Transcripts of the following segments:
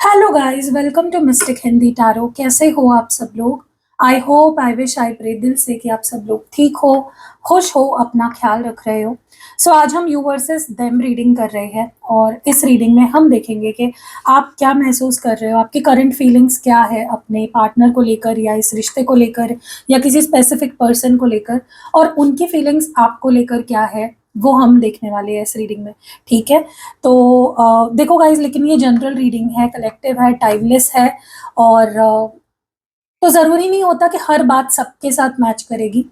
Hello guys, welcome to mystic Hindi tarot. कैसे हो आप सब लोग? I hope, I wish, I pray दिल से कि आप सब लोग ठीक हो, खुश हो, अपना ख्याल रख रहे हो। आज हम यू वर्सेस देम रीडिंग कर रहे हैं और इस रीडिंग में हम देखेंगे कि आप क्या महसूस कर रहे हो, आपकी करंट फीलिंग्स क्या है अपने पार्टनर को लेकर या इस रिश्ते को लेकर या किसी स्पेसिफिक पर्सन को लेकर, और उनकी फीलिंग्स आपको लेकर क्या है वो हम देखने वाले हैं इस रीडिंग में। ठीक है, तो देखो गाइज, लेकिन ये जनरल रीडिंग है, कलेक्टिव है, टाइमलेस है, और तो ज़रूरी नहीं होता कि हर बात सबके साथ मैच करेगी।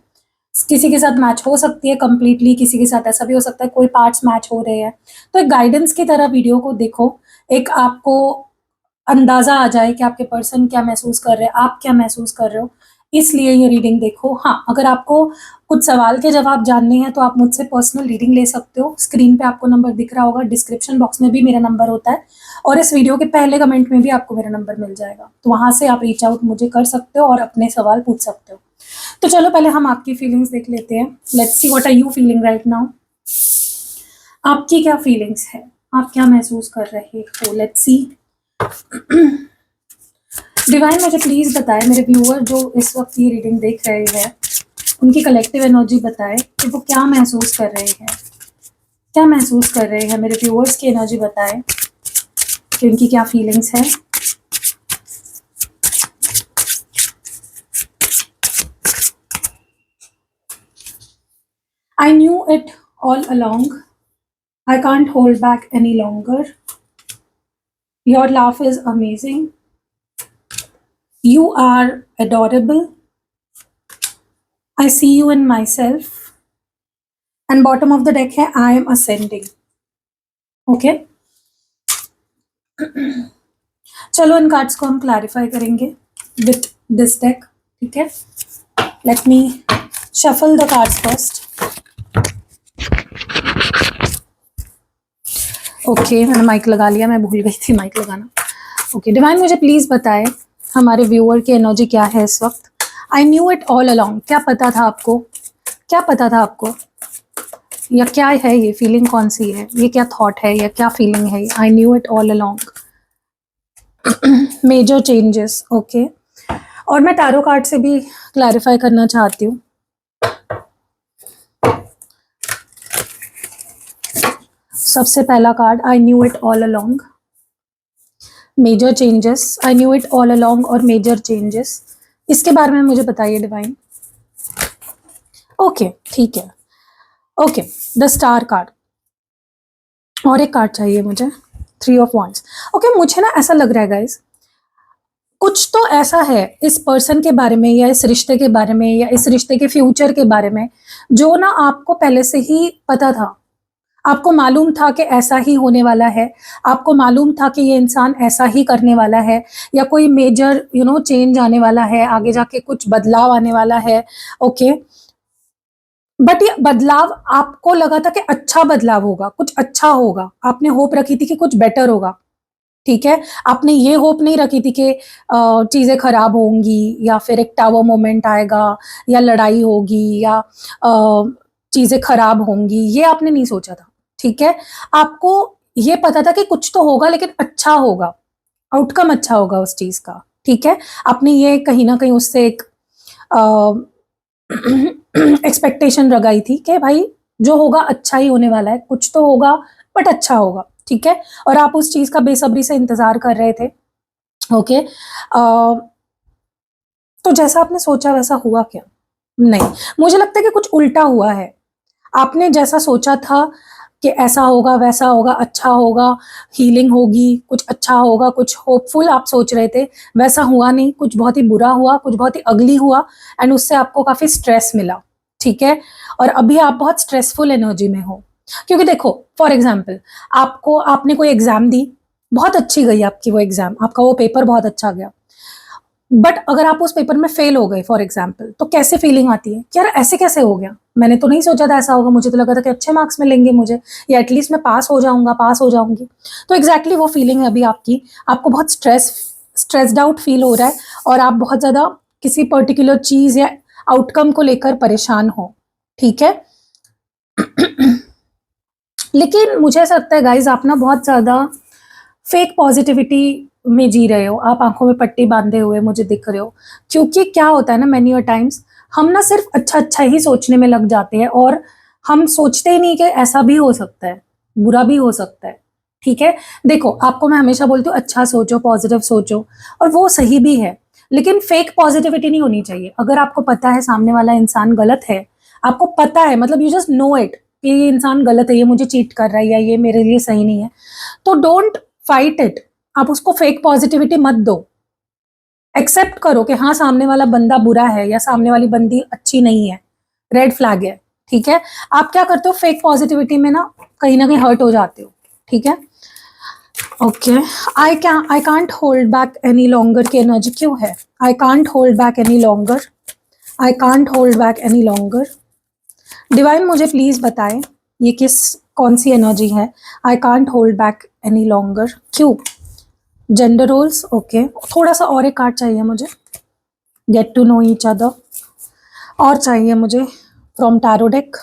किसी के साथ मैच हो सकती है कंप्लीटली, किसी के साथ ऐसा भी हो सकता है कोई पार्ट्स मैच हो रहे हैं। तो एक गाइडेंस की तरह वीडियो को देखो, एक आपको अंदाज़ा आ जाए कि आपके पर्सन क्या महसूस कर रहे हैं, आप क्या महसूस कर रहे हो, इसलिए ये रीडिंग देखो। हाँ, अगर आपको कुछ सवाल के जवाब जानने हैं तो आप मुझसे पर्सनल रीडिंग ले सकते हो। स्क्रीन पे आपको नंबर दिख रहा होगा, डिस्क्रिप्शन बॉक्स में भी मेरा नंबर होता है, और इस वीडियो के पहले कमेंट में भी आपको मेरा नंबर मिल जाएगा, तो वहाँ से आप रीच आउट मुझे कर सकते हो और अपने सवाल पूछ सकते हो। तो चलो पहले हम आपकी फीलिंग्स देख लेते हैं। Let's see what are you feeling right now. आपकी क्या फीलिंग्स है, आप क्या महसूस कर रहे हो? Let's see. डिवाइन मुझे प्लीज बताएं, मेरे व्यूअर जो इस वक्त ये रीडिंग देख रहे हैं, उनकी कलेक्टिव एनर्जी बताएं कि वो क्या महसूस कर रहे हैं, क्या महसूस कर रहे हैं। मेरे व्यूअर्स की एनर्जी बताएं कि उनकी क्या फीलिंग्स है। I knew it all along. I can't hold back any longer. Your laugh is amazing. You are adorable. I see you in myself. And bottom of the deck है I am ascending. Okay? चलो इन cards को हम clarify करेंगे with this deck. ठीक है, let me shuffle the cards first. Okay, मैंने mic लगा लिया, मैं भूल गई थी माइक लगाना। ओके, डिवाइन मुझे प्लीज बताएं हमारे व्यूअर की एनर्जी क्या है इस वक्त। आई न्यू इट ऑल अलोंग, क्या पता था आपको, क्या पता था आपको, या क्या है ये फीलिंग, कौन सी है ये, क्या थॉट है या क्या फीलिंग है? I knew it all along, major changes. Okay, और मैं टैरो कार्ड से भी क्लैरिफाई करना चाहती हूँ। सबसे पहला card, I knew it all along, major changes. I knew it all along और मेजर चेंजेस, इसके बारे में मुझे बताइए डिवाइन। ओके, ठीक है। ओके, द स्टार कार्ड, और एक कार्ड चाहिए मुझे, थ्री ऑफ वॉन्ड्स। ओके, मुझे ना ऐसा लग रहा है गाइस, कुछ तो ऐसा है इस पर्सन के बारे में या इस रिश्ते के बारे में या इस रिश्ते के फ्यूचर के बारे में जो ना आपको पहले से ही पता था। आपको मालूम था कि ऐसा ही होने वाला है, आपको मालूम था कि ये इंसान ऐसा ही करने वाला है, या कोई मेजर चेंज आने वाला है, आगे जाके कुछ बदलाव आने वाला है। ओके, बट ये बदलाव आपको लगा था कि अच्छा बदलाव होगा, कुछ अच्छा होगा, आपने होप रखी थी कि कुछ बेटर होगा। ठीक है, आपने ये होप नहीं रखी थी कि चीजें खराब होंगी या फिर एक टावर मोमेंट आएगा या लड़ाई होगी या चीजें खराब होंगी, ये आपने नहीं सोचा था। ठीक है, आपको ये पता था कि कुछ तो होगा लेकिन अच्छा होगा, आउटकम अच्छा होगा उस चीज का। ठीक है, आपने ये कहीं ना कहीं उससे एक एक्सपेक्टेशन लगाई थी कि भाई जो होगा अच्छा ही होने वाला है, कुछ तो होगा बट अच्छा होगा। ठीक है, और आप उस चीज का बेसब्री से इंतजार कर रहे थे। ओके, तो जैसा आपने सोचा वैसा हुआ क्या? नहीं, मुझे लगता है कि कुछ उल्टा हुआ है। आपने जैसा सोचा था कि ऐसा होगा वैसा होगा, अच्छा होगा, हीलिंग होगी, कुछ अच्छा होगा, कुछ होपफुल आप सोच रहे थे, वैसा हुआ नहीं। कुछ बहुत ही बुरा हुआ, कुछ बहुत ही अगली हुआ, एंड उससे आपको काफी स्ट्रेस मिला। ठीक है, और अभी आप बहुत स्ट्रेसफुल एनर्जी में हो, क्योंकि देखो फॉर एग्जाम्पल, आपने कोई एग्जाम दी, बहुत अच्छी गई आपकी वो एग्जाम, आपका वो पेपर बहुत अच्छा गया, बट अगर आप उस पेपर में फेल हो गए फॉर एग्जाम्पल, तो कैसे फीलिंग आती है कि यार ऐसे कैसे हो गया, मैंने तो नहीं सोचा था ऐसा होगा, मुझे तो लगा था कि अच्छे मार्क्स मिलेंगे मुझे, या एटलीस्ट मैं पास हो जाऊंगा, पास हो जाऊंगी। तो एग्जैक्टली वो फीलिंग है अभी आपकी, आपको बहुत स्ट्रेस्ड आउट फील हो रहा है, और आप बहुत ज्यादा किसी पर्टिकुलर चीज या आउटकम को लेकर परेशान हो। ठीक है, लेकिन मुझे ऐसा लगता है गाइज, आप ना बहुत ज्यादा फेक पॉजिटिविटी में जी रहे हो, आप आंखों में पट्टी बांधे हुए मुझे दिख रहे हो। क्योंकि क्या होता है ना, मैनी अ टाइम्स हम ना सिर्फ अच्छा अच्छा ही सोचने में लग जाते हैं और हम सोचते ही नहीं कि ऐसा भी हो सकता है, बुरा भी हो सकता है। ठीक है, देखो आपको मैं हमेशा बोलती हूँ अच्छा सोचो, पॉजिटिव सोचो, और वो सही भी है, लेकिन फेक पॉजिटिविटी नहीं होनी चाहिए। अगर आपको पता है सामने वाला इंसान गलत है, आपको पता है, मतलब यू जस्ट नो इट कि ये इंसान गलत है, ये मुझे चीट कर रहा है या ये मेरे लिए सही नहीं है, तो डोंट फाइट इट। आप उसको फेक पॉजिटिविटी मत दो, एक्सेप्ट करो कि हाँ सामने वाला बंदा बुरा है या सामने वाली बंदी अच्छी नहीं है, रेड फ्लैग है। ठीक है, आप क्या करते हो, फेक पॉजिटिविटी में ना कहीं हर्ट हो जाते हो। ठीक है, okay. I can't hold back any longer की एनर्जी क्यों है? I can't hold back any longer, I can't hold back any longer. Divine मुझे प्लीज बताएं ये कौन सी एनर्जी है? I can't hold back any longer, क्यों? Gender roles, okay. थोड़ा सा और एक कार्ड चाहिए मुझे, get to know each other, और चाहिए मुझे from tarot deck.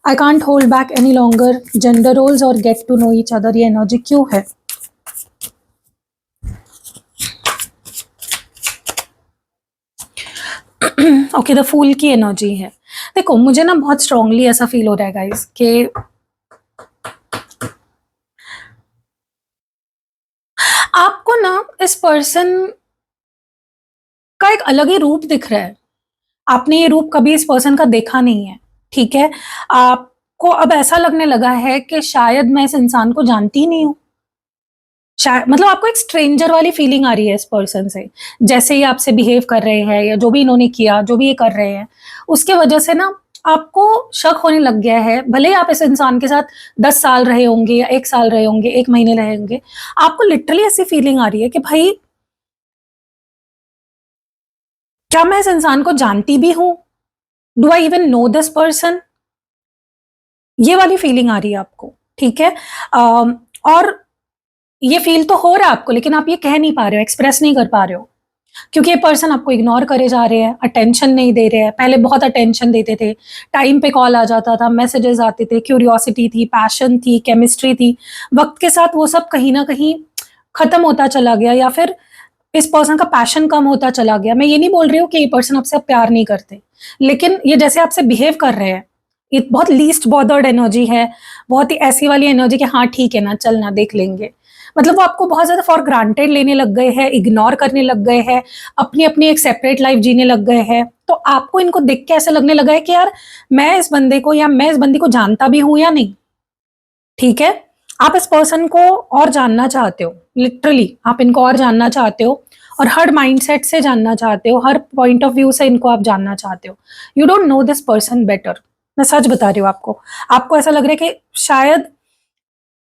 I can't hold back any longer, gender roles और get to know each other, ये एनर्जी क्यों है? ओके, द फूल की एनर्जी है। देखो मुझे ना बहुत स्ट्रांगली ऐसा फील हो रहा है गाइस कि आपको ना इस पर्सन का एक अलग ही रूप दिख रहा है। आपने ये रूप कभी इस पर्सन का देखा नहीं है। ठीक है, आपको अब ऐसा लगने लगा है कि शायद मैं इस इंसान को जानती ही नहीं हूँ। शायद मतलब आपको एक स्ट्रेंजर वाली फीलिंग आ रही है इस पर्सन से, जैसे ही आपसे बिहेव कर रहे हैं या जो भी इन्होंने किया, जो भी ये कर रहे हैं, उसके वजह से ना आपको शक होने लग गया है। भले ही आप इस इंसान के साथ 10 साल रहे होंगे या 1 साल रहे होंगे, 1 महीने रहे होंगे, आपको लिटरली ऐसी फीलिंग आ रही है कि भाई क्या मैं इस इंसान को जानती भी हूँ? Do I even know this person? ये वाली फीलिंग आ रही है आपको। ठीक है, और ये फील तो हो रहा है आपको, लेकिन आप ये कह नहीं पा रहे हो, एक्सप्रेस नहीं कर पा रहे हो, क्योंकि ये पर्सन आपको इग्नोर करे जा रहे हैं, अटेंशन नहीं दे रहे हैं। पहले बहुत अटेंशन देते थे, टाइम पे कॉल आ जाता था, मैसेजेस आते थे, क्यूरियोसिटी थी, पैशन थी, केमिस्ट्री थी। वक्त के साथ वो सब कहीं ना कहीं खत्म होता चला गया, या फिर इस पर्सन का पैशन कम होता चला गया। मैं ये नहीं बोल रही हूँ कि ये पर्सन आपसे प्यार नहीं करते, लेकिन ये जैसे आपसे बिहेव कर रहे हैं, ये बहुत लीस्ट बॉदर्ड एनर्जी है, बहुत ही ऐसी वाली एनर्जी कि हाँ ठीक है ना, चल ना देख लेंगे। मतलब वो आपको बहुत ज्यादा फॉर ग्रांटेड लेने लग गए हैं, इग्नोर करने लग गए हैं, अपनी अपनी एक सेपरेट लाइफ जीने लग गए हैं। तो आपको इनको देख के ऐसा लगने लगा है कि यार मैं इस बंदे को या मैं इस बंदी को जानता भी हूं या नहीं। ठीक है, आप इस पर्सन को और जानना चाहते हो, लिटरली आप इनको और जानना चाहते हो, और हर माइंडसेट से जानना चाहते हो, हर पॉइंट ऑफ व्यू से इनको आप जानना चाहते हो। You don't know this person better, मैं सच बता रही हूँ आपको। आपको ऐसा लग रहा है कि शायद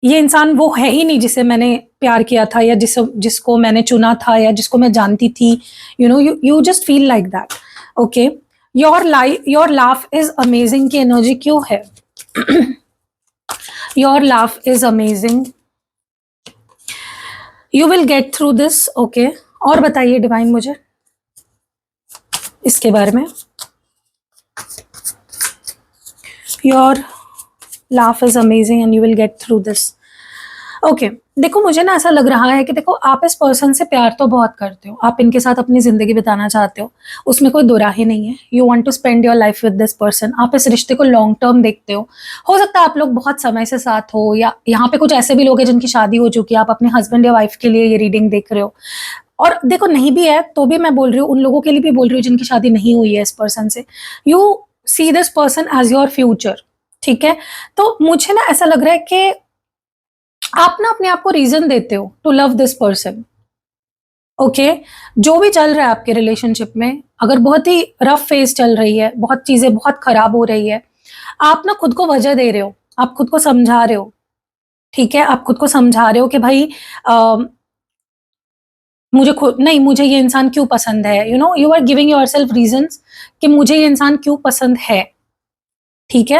ये इंसान वो है ही नहीं जिसे मैंने प्यार किया था, या जिसको मैंने चुना था, या जिसको मैं जानती थी। You just feel like that. Okay, your laugh is amazing की एनर्जी क्यों है? Your laugh is amazing, you will get through this. Okay, और बताइए डिवाइन मुझे इसके बारे में। Your laugh is amazing and you will get through this. Okay, देखो मुझे ना ऐसा लग रहा है कि देखो आप इस पर्सन से प्यार तो बहुत करते हो, आप इनके साथ अपनी जिंदगी बिताना चाहते हो, उसमें कोई दो राह नहीं है। You want to spend your life with this person, आप इस रिश्ते को लॉन्ग टर्म देखते हो सकता है आप लोग बहुत समय से साथ हो, या यहाँ पे कुछ ऐसे भी लोग हैं जिनकी शादी हो चुकी है, आप अपने हस्बैंड या वाइफ के लिए ये रीडिंग देख रहे हो। और देखो नहीं भी है तो भी मैं बोल रही हूँ, उन लोगों के लिए भी बोल रही हूँ जिनकी शादी नहीं हुई है इस पर्सन से। You see this person as your future. ठीक है, तो मुझे ना ऐसा लग रहा है कि आप ना अपने आप को रीजन देते हो to love this person. Okay, जो भी चल रहा है आपके रिलेशनशिप में, अगर बहुत ही रफ फेज चल रही है, बहुत चीजें बहुत खराब हो रही है, आप ना खुद को वजह दे रहे हो, आप खुद को समझा रहे हो। ठीक है, आप खुद को समझा रहे हो कि भाई मुझे खुद नहीं, मुझे ये इंसान क्यों पसंद है, you are giving yourself reasons कि मुझे ये इंसान क्यों पसंद है। ठीक है,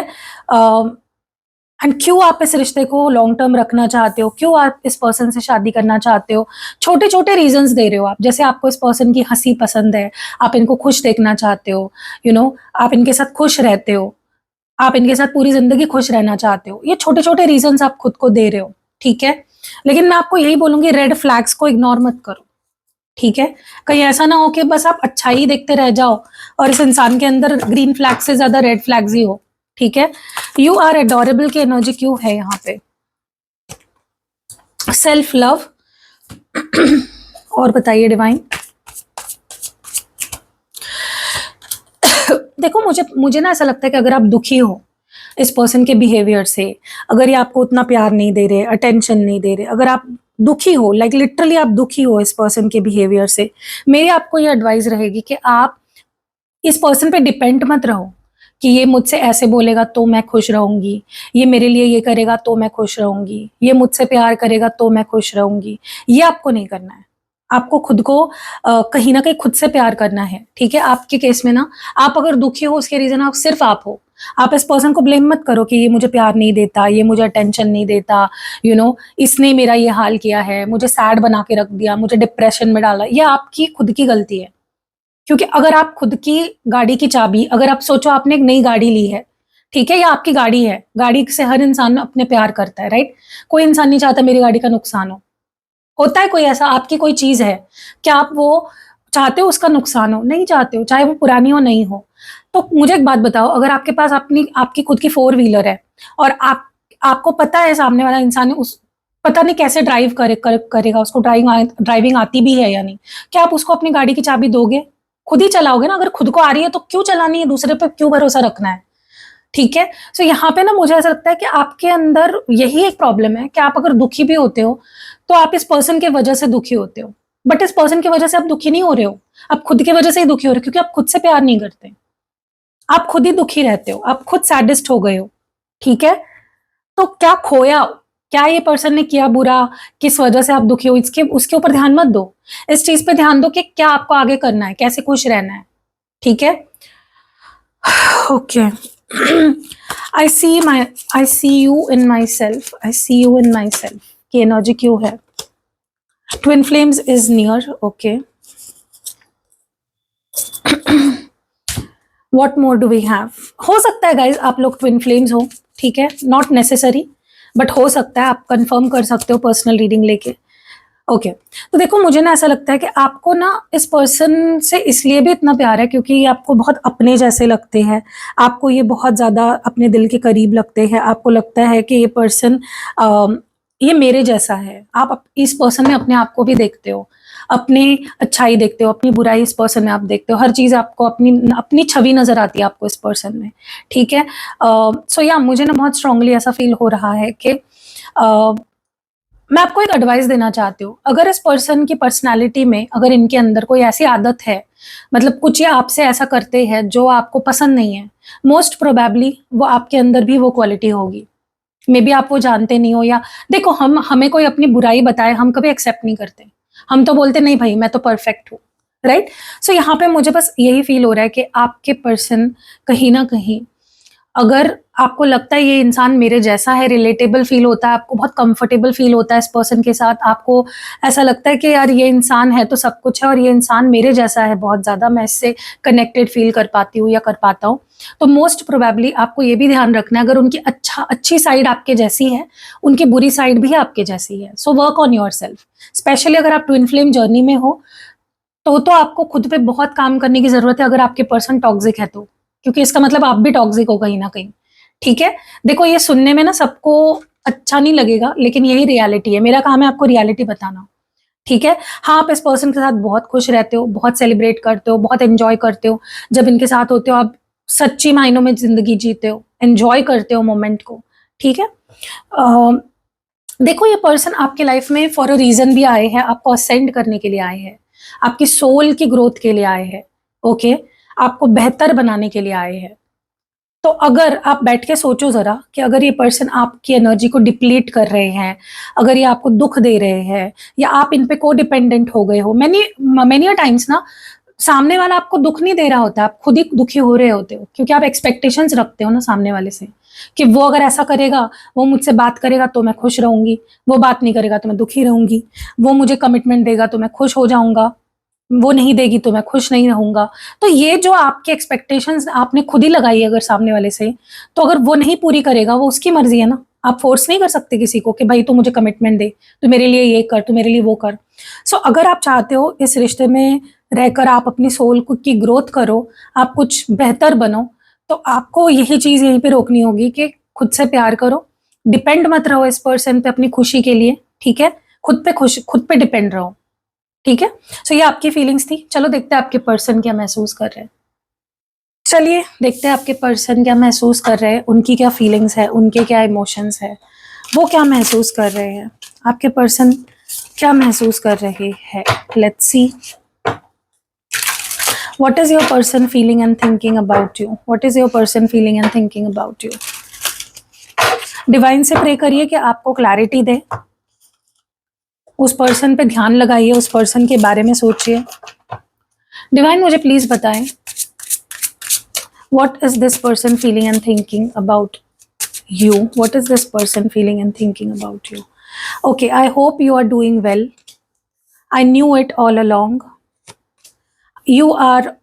एंड क्यों आप इस रिश्ते को लॉन्ग टर्म रखना चाहते हो, क्यों आप इस पर्सन से शादी करना चाहते हो। छोटे छोटे रीजंस दे रहे हो आप, जैसे आपको इस पर्सन की हंसी पसंद है, आप इनको खुश देखना चाहते हो, आप इनके साथ खुश रहते हो, आप इनके साथ पूरी जिंदगी खुश रहना चाहते हो। ये छोटे छोटे रीजंस आप खुद को दे रहे हो। ठीक है, लेकिन मैं आपको यही बोलूंगी, रेड फ्लैग्स को इग्नोर मत करो, ठीक है? कहीं ऐसा ना हो कि बस आप अच्छा ही देखते रह जाओ और इस इंसान के अंदर ग्रीन फ्लैग से ज्यादा रेड फ्लैग्स ही हो, ठीक है? यू आर एडोरेबल की एनर्जी क्यों है यहाँ पे? Self love. और बताइए डिवाइन। देखो, मुझे ना ऐसा लगता है कि अगर आप दुखी हो इस पर्सन के बिहेवियर से, अगर ये आपको उतना प्यार नहीं दे रहे, अटेंशन नहीं दे रहे, अगर आप दुखी हो, लाइक लिटरली आप दुखी हो इस पर्सन के बिहेवियर से, मेरी आपको ये एडवाइस रहेगी कि आप इस पर्सन पे डिपेंड मत रहो कि ये मुझसे ऐसे बोलेगा तो मैं खुश रहूंगी, ये मेरे लिए ये करेगा तो मैं खुश रहूंगी, ये मुझसे प्यार करेगा तो मैं खुश रहूंगी। ये आपको नहीं करना है। आपको खुद को कहीं ना कहीं खुद से प्यार करना है, ठीक है? आपके केस में ना, आप अगर दुखी हो उसके रीजन आप सिर्फ आप हो। आप इस पर्सन को ब्लेम मत करो कि ये मुझे प्यार नहीं देता, ये मुझे अटेंशन नहीं देता, इसने मेरा ये हाल किया है, मुझे सैड बना के रख दिया, मुझे डिप्रेशन में डाला। ये आपकी खुद की गलती है। क्योंकि अगर आप खुद की गाड़ी की चाबी, अगर आप सोचो आपने एक नई गाड़ी ली है, ठीक है? या आपकी गाड़ी है, गाड़ी से हर इंसान अपने प्यार करता है, राइट? कोई इंसान नहीं चाहता मेरी गाड़ी का नुकसान हो। होता है कोई ऐसा, आपकी कोई चीज है, क्या आप वो चाहते हो उसका नुकसान हो? नहीं चाहते हो, चाहे वो पुरानी हो नहीं हो। तो मुझे एक बात बताओ, अगर आपके पास आपकी खुद की 4 व्हीलर है और आपको पता है सामने वाला इंसान उस पता नहीं कैसे करेगा, उसको ड्राइविंग आती भी है या नहीं, क्या आप उसको अपनी गाड़ी की चाबी दोगे? खुद ही चलाओगे ना। अगर खुद को आ रही है तो क्यों चलानी है? दूसरे पे क्यों भरोसा रखना है? ठीक है? सो यहाँ पे ना मुझे ऐसा लगता है कि आपके अंदर यही एक प्रॉब्लम है कि आप अगर दुखी भी होते हो तो आप इस पर्सन के वजह से दुखी होते हो, बट इस पर्सन की वजह से आप दुखी नहीं हो रहे हो, आप खुद की वजह से ही दुखी हो रहे हो, क्योंकि आप खुद से प्यार नहीं करते, आप खुद ही दुखी रहते हो, आप खुद सैडिस्ट हो गए हो, ठीक है? तो क्या खोया, क्या ये पर्सन ने किया बुरा, किस वजह से आप दुखी हो, इसके उसके ऊपर ध्यान मत दो। इस चीज पे ध्यान दो कि क्या आपको आगे करना है, कैसे खुश रहना है, ठीक है? Okay. I see you in myself, I see you in myself की एनर्जी क्यों है? Twin flames is near, okay. What more do we have? हो सकता है गाइज आप लोग ट्विन फ्लेम्स हो, ठीक है? नॉट नेसेसरी, बट हो सकता है, आप कंफर्म कर सकते हो पर्सनल रीडिंग लेके। ओके तो देखो, मुझे ना ऐसा लगता है कि आपको ना इस पर्सन से इसलिए भी इतना प्यार है क्योंकि ये आपको बहुत अपने जैसे लगते हैं, आपको ये बहुत ज़्यादा अपने दिल के करीब लगते हैं, आपको लगता है कि ये पर्सन ये मेरे जैसा है। आप इस पर्सन में अपने आप को भी देखते हो, अपनी अच्छाई देखते हो, अपनी बुराई इस पर्सन में आप देखते हो, हर चीज़ आपको अपनी अपनी छवि नज़र आती है आपको इस पर्सन में, ठीक है? सो या मुझे ना बहुत स्ट्रांगली ऐसा फील हो रहा है कि मैं आपको एक एडवाइस देना चाहती हूँ। अगर इस पर्सन की पर्सनालिटी में, अगर इनके अंदर कोई ऐसी आदत है, मतलब कुछ ये आपसे ऐसा करते हैं जो आपको पसंद नहीं है, मोस्ट प्रोबेबली वो आपके अंदर भी वो क्वालिटी होगी। मे बी आप वो जानते नहीं हो, या देखो, हमें कोई अपनी बुराई बताए हम कभी एक्सेप्ट नहीं करते, हम तो बोलते नहीं भाई मैं तो परफेक्ट हूँ, राइट? सो यहाँ पे मुझे बस यही फील हो रहा है कि आपके पर्सन कहीं ना कहीं, अगर आपको लगता है ये इंसान मेरे जैसा है, रिलेटेबल फील होता है, आपको बहुत कंफर्टेबल फील होता है इस पर्सन के साथ, आपको ऐसा लगता है कि यार ये इंसान है तो सब कुछ है और ये इंसान मेरे जैसा है, बहुत ज़्यादा मैं इससे कनेक्टेड फील कर पाती हूँ या कर पाता हूँ, तो मोस्ट प्रोबेबली आपको ये भी ध्यान रखना है, अगर उनकी अच्छी साइड आपके जैसी है, उनकी बुरी साइड भी आपके जैसी है। So work on your self, specially अगर आप ट्विन फ्लेम जर्नी में हो तो आपको खुद पे बहुत काम करने की जरूरत है, अगर आपके पर्सन टॉक्सिक है तो, क्योंकि इसका मतलब आप भी टॉक्सिक हो कहीं ना कहीं, ठीक है? देखो, ये सुनने में ना सबको अच्छा नहीं लगेगा, लेकिन यही रियलिटी है, मेरा काम है आपको रियलिटी बताना, ठीक है? हाँ, आप इस पर्सन के साथ बहुत खुश रहते हो, बहुत सेलिब्रेट करते हो, बहुत एंजॉय करते हो, जब इनके साथ होते हो आप सच्ची मायनों में जिंदगी जीते हो, एंजॉय करते हो मोमेंट को, ठीक है? देखो, ये पर्सन आपके लाइफ में फॉर अ रीजन भी आए हैं, आपको असेंड करने के लिए आए हैं, आपकी सोल की ग्रोथ के लिए आए हैं, ओके? आपको बेहतर बनाने के लिए आए हैं। तो अगर आप बैठ के सोचो जरा कि अगर ये पर्सन आपकी एनर्जी को डिप्लीट कर रहे हैं, अगर ये आपको दुख दे रहे हैं, या आप इन पे को डिपेंडेंट हो गए हो, मैनी टाइम्स ना सामने वाला आपको दुख नहीं दे रहा होता, आप खुद ही दुखी हो रहे होते हो, क्योंकि आप एक्सपेक्टेशंस रखते हो ना सामने वाले से कि वो अगर ऐसा करेगा, वो मुझसे बात करेगा तो मैं खुश रहूंगी, वो बात नहीं करेगा तो मैं दुखी रहूंगी, वो मुझे कमिटमेंट देगा तो मैं खुश हो जाऊंगा, वो नहीं देगी तो मैं खुश नहीं रहूंगा। तो ये जो आपके एक्सपेक्टेशंस आपने खुद ही लगाई है अगर सामने वाले से, तो अगर वो नहीं पूरी करेगा, वो उसकी मर्जी है ना, आप फोर्स नहीं कर सकते किसी को कि भाई तू मुझे कमिटमेंट दे, तू मेरे लिए ये कर, तू मेरे लिए वो कर। सो अगर आप चाहते हो इस रिश्ते में रहकर आप अपनी सोल की ग्रोथ करो, आप कुछ बेहतर बनो, तो आपको यही चीज़ यहीं पे रोकनी होगी कि खुद से प्यार करो, डिपेंड मत रहो इस पर्सन पे अपनी खुशी के लिए, ठीक है? खुद पे डिपेंड रहो, ठीक है? सो ये आपकी फीलिंग्स थी। चलो देखते हैं आपके पर्सन क्या महसूस कर रहे हैं। चलिए देखते हैं आपके पर्सन क्या महसूस कर रहे हैं, उनकी क्या फीलिंग्स है, उनके क्या इमोशंस है, वो क्या महसूस कर रहे हैं, आपके पर्सन क्या महसूस कर रहे हैं। Let's C what is your person feeling and thinking about you, what is your person feeling and thinking about you। Divine से प्रे करिए कि आपको क्लैरिटी दे, उस पर्सन पे ध्यान लगाइए, उस पर्सन के बारे में सोचिए। डिवाइन मुझे प्लीज बताएं what is this person feeling and thinking about you, what is this person feeling and thinking about you। okay, I hope you are doing well, I knew it all along, you are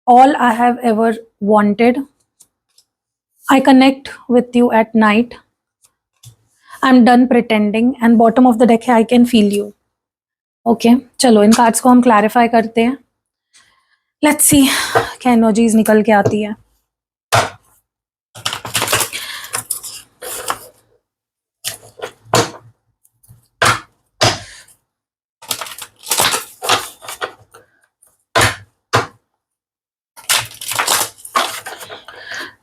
all I have ever wanted, I connect with you at night, I'm done pretending and bottom of the deck है I can feel you। okay, चलो इन cards को हम clarify करते हैं। Let's सी क्या energies निकल के आती है।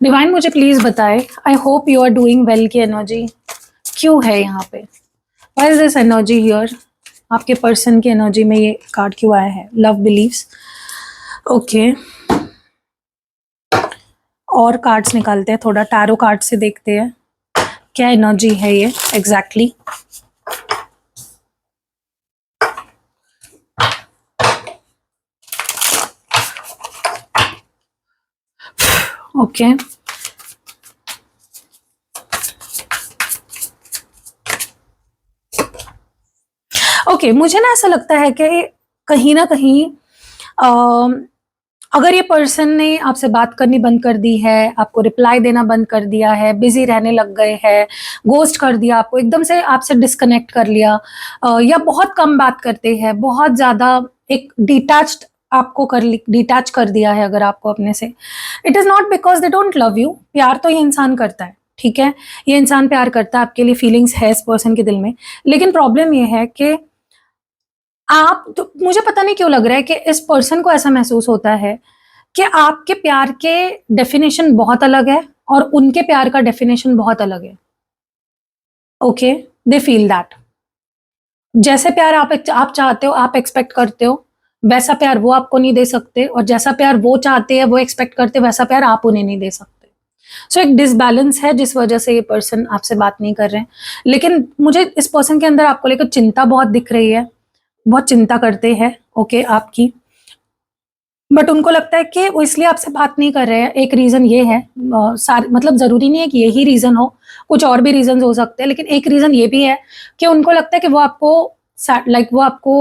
डिवाइन मुझे प्लीज बताए I hope you are doing well की एनर्जी क्यों है यहाँ पे, why is this energy here. आपके पर्सन की एनर्जी में ये कार्ड क्यों आया है, लव बिलीव्स। ओके, और कार्ड्स निकालते हैं, थोड़ा टैरो कार्ड से देखते हैं क्या एनर्जी है ये एग्जैक्टली। ओके, ओके, मुझे ना ऐसा लगता है कि कहीं ना कहीं अगर ये पर्सन ने आपसे बात करनी बंद कर दी है, आपको रिप्लाई देना बंद कर दिया है, बिजी रहने लग गए हैं, गोस्ट कर दिया आपको, एकदम से आपसे डिस्कनेक्ट कर लिया, या बहुत कम बात करते हैं, बहुत ज़्यादा एक डिटैच्ड आपको डिटैच कर दिया है अगर आपको अपने से, it is not because they don't love you. प्यार तो ये इंसान करता है, ठीक है, ये इंसान प्यार करता है, आपके लिए फीलिंग्स है इस पर्सन के दिल में, लेकिन प्रॉब्लम ये है कि आप तो, मुझे पता नहीं क्यों लग रहा है कि इस पर्सन को ऐसा महसूस होता है कि आपके प्यार के डेफिनेशन बहुत अलग है और उनके प्यार का डेफिनेशन बहुत अलग है। ओके, दे फील दैट जैसे प्यार आप चाहते हो, आप एक्सपेक्ट करते हो, वैसा प्यार वो आपको नहीं दे सकते, और जैसा प्यार वो चाहते हैं, वो एक्सपेक्ट करते हैं, वैसा प्यार आप उन्हें नहीं दे सकते। सो एक डिसबैलेंस है जिस वजह से ये पर्सन आपसे बात नहीं कर रहे हैं। लेकिन मुझे इस पर्सन के अंदर आपको लेकर चिंता बहुत दिख रही है, बहुत चिंता करते हैं ओके आपकी, बट उनको लगता है कि वो इसलिए आपसे बात नहीं कर रहे हैं। एक रीजन ये है, मतलब जरूरी नहीं है कि यही रीजन हो, कुछ और भी रीजन हो सकते हैं, लेकिन एक रीजन ये भी है कि उनको लगता है कि वो आपको वो आपको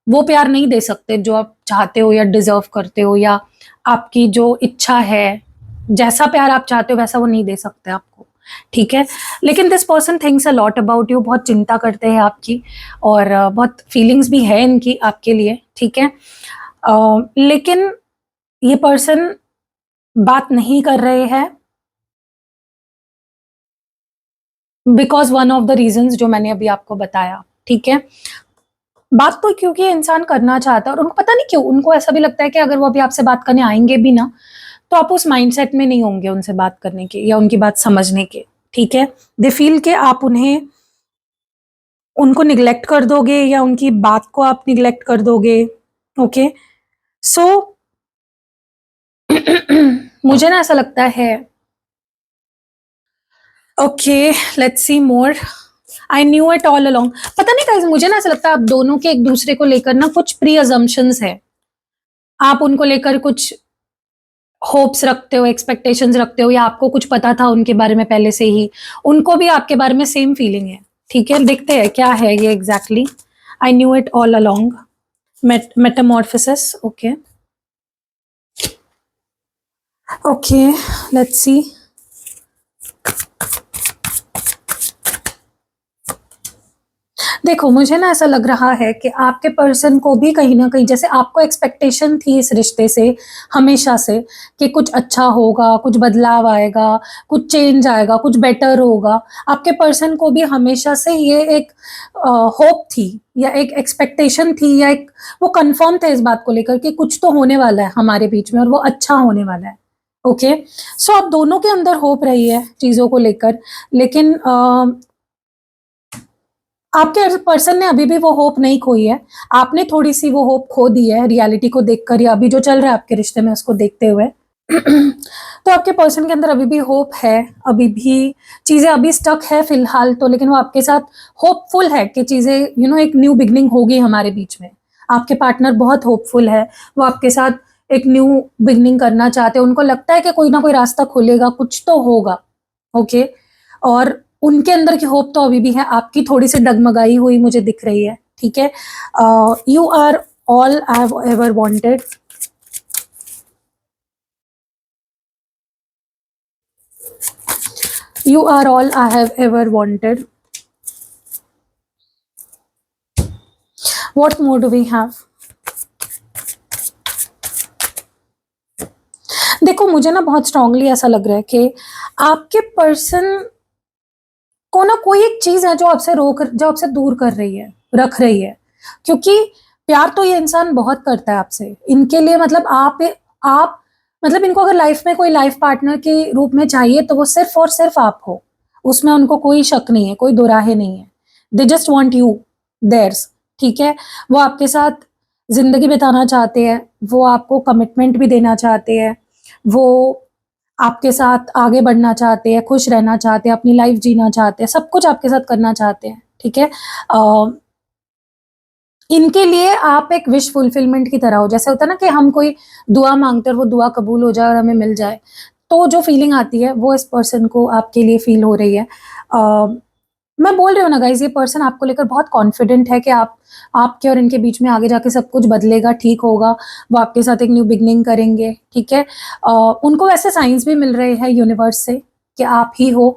वो प्यार नहीं दे सकते जो आप चाहते हो या डिजर्व करते हो, या आपकी जो इच्छा है, जैसा प्यार आप चाहते हो वैसा वो नहीं दे सकते आपको, ठीक है। लेकिन this person thinks a lot about you, बहुत चिंता करते हैं आपकी, और बहुत फीलिंग्स भी है इनकी आपके लिए, ठीक है। लेकिन ये पर्सन बात नहीं कर रहे हैं because one of the reasons जो मैंने अभी आपको बताया, ठीक है। बात तो क्योंकि इंसान करना चाहता है, और उनको पता नहीं क्यों, उनको ऐसा भी लगता है कि अगर वो अभी आपसे बात करने आएंगे भी ना, तो आप उस माइंडसेट में नहीं होंगे उनसे बात करने के या उनकी बात समझने के, ठीक है। दे फील कि आप उनको निग्लेक्ट कर दोगे या उनकी बात को आप निग्लेक्ट कर दोगे, ओके। सो मुझे ना ऐसा लगता है, okay let's see more, I knew it all along. पता नहीं गाइस, मुझे ना ऐसा लगता है आप दोनों के एक दूसरे को लेकर ना कुछ प्री अजम्पशंस है, आप उनको लेकर कुछ होप्स रखते हो, एक्सपेक्टेशंस रखते हो, या आपको कुछ पता था उनके बारे में पहले से ही, उनको भी आपके बारे में सेम फीलिंग है, ठीक है। देखते हैं क्या है ये exactly. I knew it all along, Metamorphosis, okay okay let's see. देखो, मुझे ना ऐसा लग रहा है कि आपके पर्सन को भी कहीं न कहीं जैसे आपको एक्सपेक्टेशन थी इस रिश्ते से हमेशा से कि कुछ अच्छा होगा, कुछ बदलाव आएगा, कुछ चेंज आएगा, कुछ बेटर होगा। आपके पर्सन को भी हमेशा से ये एक होप थी या एक एक्सपेक्टेशन थी या एक वो कन्फर्म थे इस बात को लेकर कि कुछ तो होने वाला है हमारे बीच में और वो अच्छा होने वाला है। ओके? सो आप दोनों के अंदर होप रही है चीज़ों को लेकर, लेकिन आपके पर्सन ने अभी भी वो होप नहीं खोई है। आपने थोड़ी-सी वो होप खो दी है रियलिटी को देखकर या अभी जो चल रहा है आपके रिश्ते में उसको देखते हुए। तो आपके पर्सन के अंदर अभी भी होप है, अभी भी चीज़ें अभी स्टक है फ़िलहाल तो, लेकिन वो आपके साथ होपफुल है कि चीज़ें एक न्यू बिगिनिंग होगी हमारे बीच में। आपके पार्टनर बहुत होपफुल है, वो आपके साथ एक न्यू बिगिनिंग करना चाहते हैं। उनको लगता है कि कोई ना कोई रास्ता खुलेगा, कुछ तो होगा, ओके? और उनके अंदर की होप तो अभी भी है, आपकी थोड़ी-सी डगमगाई हुई मुझे दिख रही है, ठीक है? You are all I have ever wanted. You are all I have ever wanted. What more do we have? देखो, मुझे ना बहुत स्ट्रांगली ऐसा लग रहा है कि आपके पर्सन को ना कोई एक चीज़ है जो आपसे दूर कर रही है, रख रही है। क्योंकि प्यार तो ये इंसान बहुत करता है आपसे। इनके लिए मतलब आप मतलब इनको अगर लाइफ में कोई लाइफ पार्टनर के रूप में चाहिए तो वो सिर्फ़ और सिर्फ़ आप हो। उसमें उनको कोई शक नहीं है, कोई दो राहें नहीं है। They just want you theirs, ठीक है? वो आपके साथ ज़िंदगी बिताना चाहते हैं, वो आपको कमिटमेंट भी देना चाहते हैं, वो आपके साथ आगे बढ़ना चाहते हैं, खुश रहना चाहते हैं, अपनी लाइफ़ जीना चाहते हैं, सब कुछ आपके साथ करना चाहते हैं, ठीक है? इनके लिए आप एक विश फुलफिलमेंट की तरह हो। जैसे होता है ना कि हम कोई दुआ माँगते हैं और वो दुआ कबूल हो जाए और हमें मिल जाए। तो जो फीलिंग आती है वो इस पर्सन को आपके लिए फ़ील हो रही है। मैं बोल रही हूँ ना गाइज़, ये पर्सन आपको लेकर बहुत कॉन्फिडेंट है कि आपके और इनके बीच में आगे जाके सब कुछ बदलेगा, ठीक होगा। वो आपके साथ एक न्यू बिगिनिंग करेंगे, ठीक है? उनको वैसे साइन्स भी मिल रहे हैं यूनिवर्स से कि आप ही हो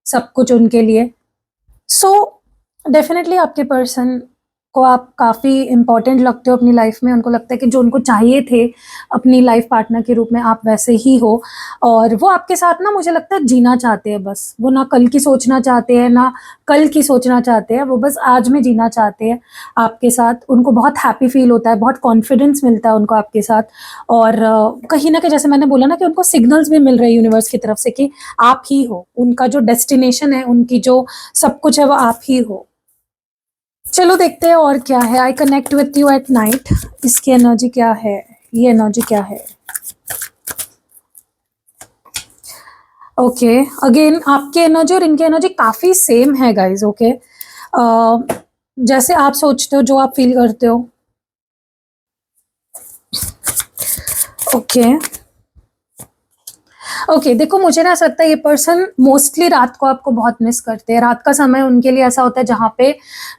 सब कुछ उनके लिए। सो डेफ़िनेटली आपके पर्सन को आप काफ़ी इम्पोर्टेंट लगते हो अपनी लाइफ़ में। उनको लगता है कि जो उनको चाहिए थे अपनी लाइफ़ पार्टनर के रूप में आप वैसे ही हो और वो आपके साथ ना मुझे लगता है जीना चाहते हैं बस। वो ना कल की सोचना चाहते हैं, ना कल की सोचना चाहते हैं, वो बस आज में जीना चाहते हैं आपके साथ। उनको बहुत हैप्पी फ़ील होता है, बहुत कॉन्फिडेंस मिलता है उनको आपके साथ और कहीं न कहीं जैसे मैंने बोला ना कि उनको सिग्नल्स भी मिल रहे हैं यूनिवर्स की तरफ से कि आप ही हो। उनका जो डेस्टिनेशन है, उनकी जो सब कुछ है वो आप ही हो। चलो देखते हैं और क्या है। I connect with you at night. इसकी एनर्जी क्या है, ये एनर्जी क्या है? ओके, अगेन आपकी एनर्जी और इनकी एनर्जी काफ़ी सेम है गाइज़, ओके? जैसे आप सोचते हो, जो आप फ़ील करते हो। ओके। ओके, देखो मुझे ना ऐसा लगता है ये पर्सन मोस्टली रात को आपको बहुत मिस करते हैं। रात का समय उनके लिए ऐसा होता है जहाँ पे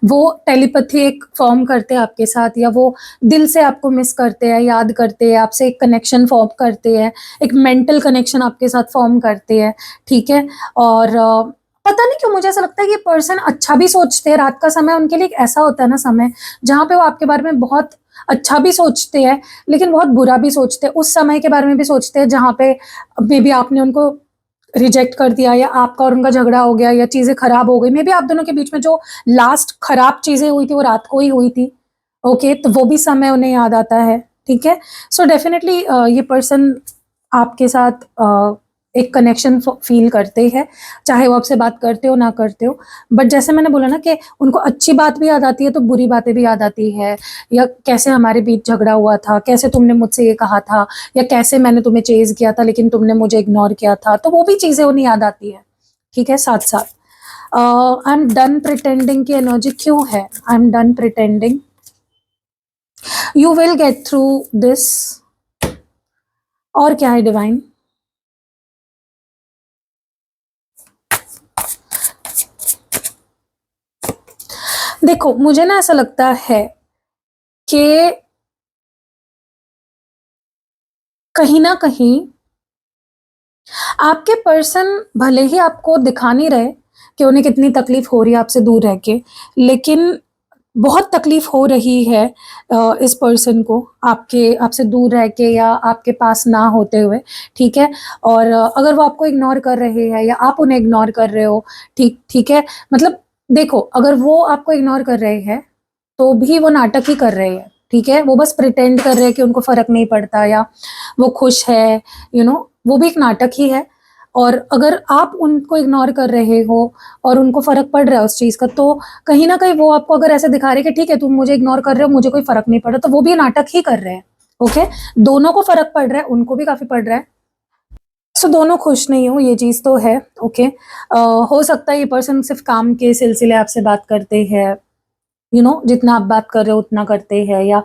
वो टेलीपैथी एक फ़ॉर्म करते हैं आपके साथ या वो दिल से आपको मिस करते हैं, याद करते हैं, आपसे एक कनेक्शन फ़ॉर्म करते हैं, एक मेंटल कनेक्शन आपके साथ फ़ॉर्म करते हैं, ठीक है? और पता नहीं क्यों मुझे ऐसा लगता है कि ये पर्सन अच्छा भी सोचते हैं। रात का समय उनके लिए एक ऐसा होता है ना समय, जहाँ पे वो आपके बारे में बहुत अच्छा भी सोचते हैं, लेकिन बहुत बुरा भी सोचते हैं। उस समय के बारे में भी सोचते हैं जहाँ पे मेबी आपने उनको रिजेक्ट कर दिया या आपका और उनका झगड़ा हो गया या चीज़ें खराब हो गई। मेबी आप दोनों के बीच में जो लास्ट खराब चीज़ें हुई थी वो रात को ही हुई थी। ओके, तो वो भी समय उन्हें याद आता है, ठीक है? सो डेफ़िनेटली ये पर्सन आपके साथ एक कनेक्शन फ़ील करते हैं, चाहे वो आपसे बात करते हो ना करते हो। बट जैसे मैंने बोला ना कि उनको अच्छी बात भी याद आती है तो बुरी बातें भी याद आती है या कैसे हमारे बीच झगड़ा हुआ था, कैसे तुमने मुझसे ये कहा था या कैसे मैंने तुम्हें चेज़ किया था लेकिन तुमने मुझे इग्नोर किया था, तो वो भी चीज़ें उन्हें याद आती है, ठीक है? साथ-साथ आई एम डन प्रिटेंडिंग की एनर्जी क्यों है? I am done pretending, you will get through this. और क्या है डिवाइन? देखो, मुझे ना ऐसा लगता है कि कहीं न कहीं आपके पर्सन भले ही आपको दिखा नहीं रहे कि उन्हें कितनी तकलीफ़ हो रही है आपसे दूर रह के, लेकिन बहुत तकलीफ हो रही है इस पर्सन को आपसे दूर रह के या आपके पास ना होते हुए, ठीक है? और अगर वो आपको इग्नोर कर रहे हैं या आप उन्हें इग्नोर कर रहे हो, ठीक है? मतलब देखो, अगर वो आपको इग्नोर कर रहे हैं, तो भी वो नाटक ही कर रहे हैं, ठीक है? वो बस प्रिटेंड कर रहे हैं कि उनको फ़र्क नहीं पड़ता या वो खुश है, वो भी एक नाटक ही है। और अगर आप उनको इग्नोर कर रहे हो और उनको फ़र्क पड़ रहा है उस चीज़ का, तो कहीं न कहीं वो आपको अगर ऐसे दिखा रहे हैं कि ठीक है, तुम मुझे इग्नोर कर रहे हो, मुझे कोई फ़र्क नहीं पड़ रहा, तो वो भी नाटक ही कर रहे हैं, ओके? दोनों को फ़र्क पड़ रहा है, उनको भी काफ़ी पड़ रहा है। सो दोनों खुश नहीं हो, ये चीज़ तो है, ओके? हो सकता है ये पर्सन सिर्फ़ काम के सिलसिले आपसे बात करते हैं, जितना आप बात कर रहे हो उतना करते हैं, या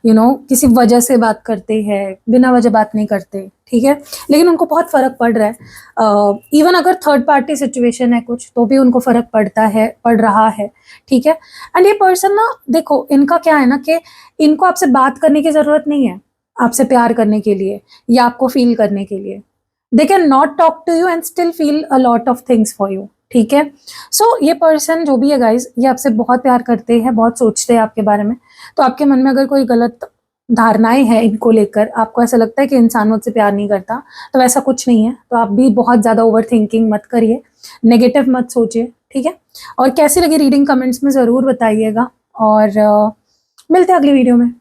किसी वजह से बात करते हैं, बिना वजह बात नहीं करते, ठीक है? लेकिन उनको बहुत फ़र्क पड़ रहा है। इवन अगर थर्ड पार्टी सिचुएशन है कुछ, तो भी उनको फ़र्क पड़ रहा है, ठीक है? एंड ये पर्सन ना, देखो, इनका क्या है ना कि इनको आपसे बात करने की ज़रूरत नहीं है, आपसे प्यार करने के लिए या आपको फ़ील करने के लिए। They can not talk to you and still feel a lot of things for you, ठीक है? सो ये पर्सन जो भी है गाइज़, ये आपसे बहुत प्यार करते हैं, बहुत सोचते हैं आपके बारे में। तो आपके मन में अगर कोई गलत धारणाएँ हैं इनको लेकर, आपको ऐसा लगता है कि इंसान मुझसे प्यार नहीं करता, तो ऐसा कुछ नहीं है। तो आप भी बहुत ज़्यादा ओवरथिंकिंग मत करिए, नेगेटिव मत सोचिए, ठीक है? और कैसी लगी रीडिंग कमेंट्स में ज़रूर बताइएगा, और मिलते हैं अगली वीडियो में।